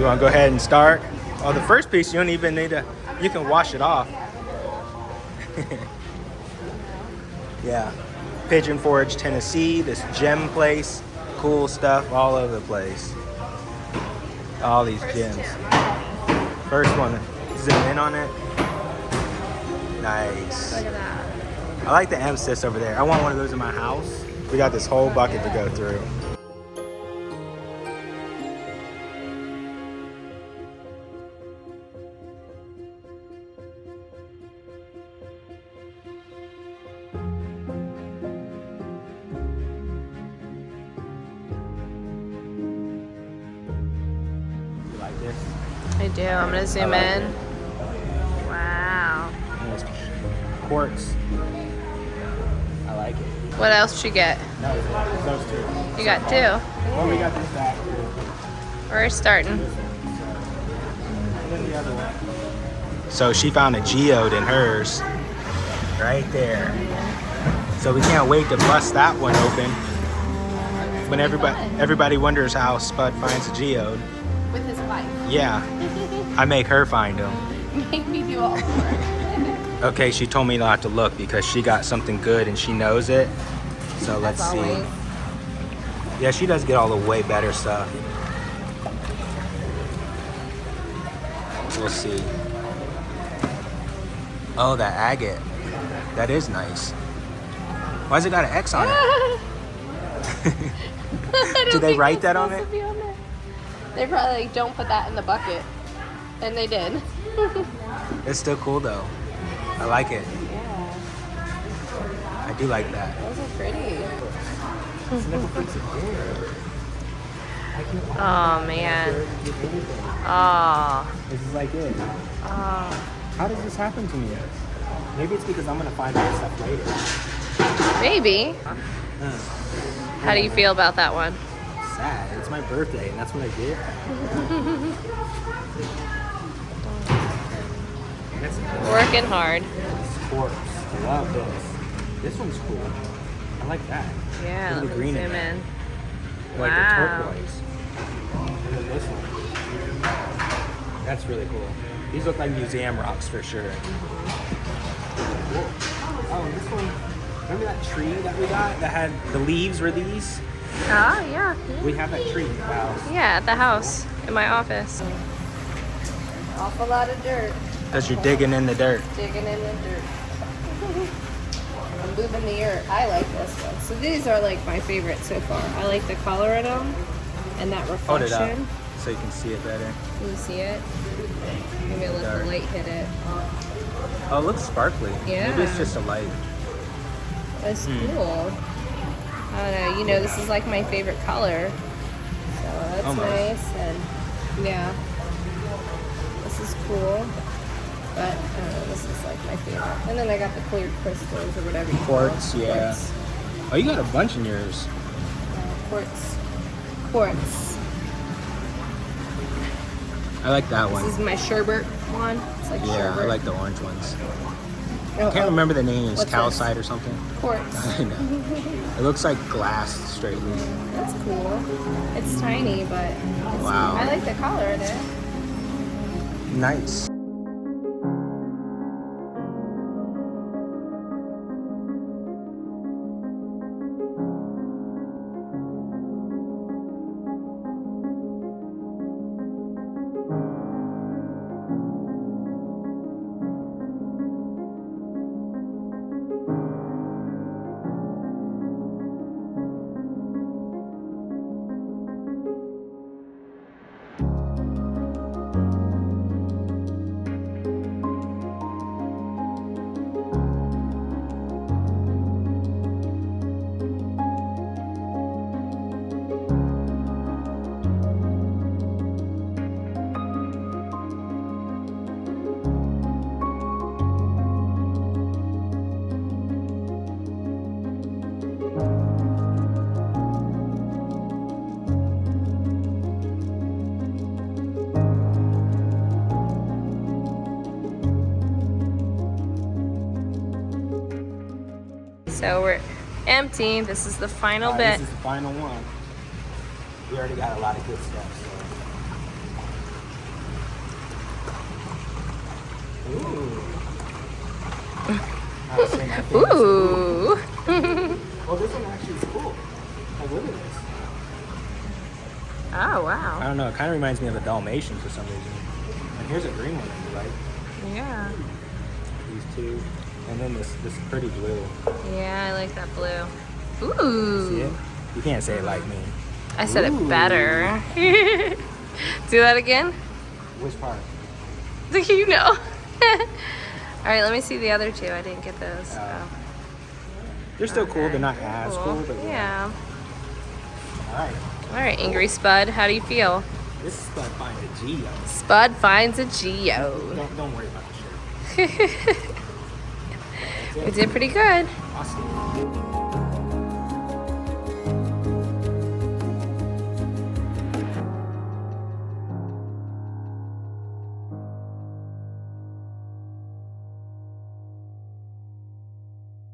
want to go ahead and start? Oh, the first piece you don't even need to, you can wash it off. Yeah. Pigeon Forge, Tennessee, this gem place. Cool stuff all over the place. All these gems. First one, zoom in on it. Nice. Look at that. I like the amethyst over there. I want one of those in my house. We got this whole bucket to go through. You like this? I do. I'm gonna zoom like in. it. Wow. Nice quartz. I like it. What else did you get? No, it's those two. You got two. Well, we got this back. We're starting. And then the other one. So she found a geode in hers. Right there. So we can't wait to bust that one open. When everybody wonders how Spud finds a geode. With his wife. Yeah. I make her find them. Make me do all the work. Okay, she told me not to look because she got something good and she knows it. So let's see. Always. Yeah, she does get all the way better stuff. We'll see. Oh, that agate. That is nice. Why's it got an X on it? Did they write that on it? They probably like, don't put that in the bucket. And they did. It's still cool though. I like it. Yeah. I do like that. Those are pretty. Oh man. Oh. This is like it. Oh. How does this happen to me? Maybe it's because I'm gonna find out stuff later. Maybe. How do you feel about that one? Sad. It's my birthday and that's what I get. Working hard. Quartz. I love this. This one's cool. I like that. Yeah, Look at let the me green zoom in there. in. I like Wow. the turquoise. And then this one. That's really cool. These look like museum rocks for sure. Oh, and this one. Remember that tree that we got that had the leaves were these? Oh, yeah. We have that tree in the house. Yeah, at the house, in my office. Awful lot of dirt. Because you're digging in the dirt. Digging in the dirt. I'm moving the earth. I like this one. So these are like my favorite so far. I like the color in them and that Hold it up reflection. so you can see it better. Can you see it? Maybe let Dark. the light hit it. Oh, it looks sparkly. Yeah. Maybe it's just a light. That's cool. I don't know. You know, this is like my favorite color. So that's Almost. nice. And yeah, this is cool. But I don't know, this is like my favorite. And then I got the clear crystals or whatever you call Quartz, them. yeah. Quartz. Oh, you got a bunch in yours. Quartz. Quartz. I like that one. This is my sherbet one. It's like Yeah, sherbet. I like the orange ones. Oh, I can't remember the name. It's What's calcite or something. Quartz. I know. It looks like glass straightly. That's cool. It's tiny, but it's, Wow. I like the color in it. Nice. So we're empty. This is the final bit. This is the final one. We already got a lot of good stuff. Oh, same, I think Ooh. well, this one actually is cool. Like, look at this. Oh, I wow. don't know. It kind of reminds me of a Dalmatian for some reason. And here's a green one that you like. Yeah. These two. And then this pretty blue. Yeah, I like that blue. Ooh. See it? You can't say it like me. I said Ooh. it better. Do that again? Which part? You know. All right, let me see the other two. I didn't get those. So. They're still cool. They're not as cool, but yeah. All right. All right, Angry Spud, how do you feel? This is Spud finds a Geode. Spud finds a Geode. Don't worry about the shirt. We did pretty good. Awesome.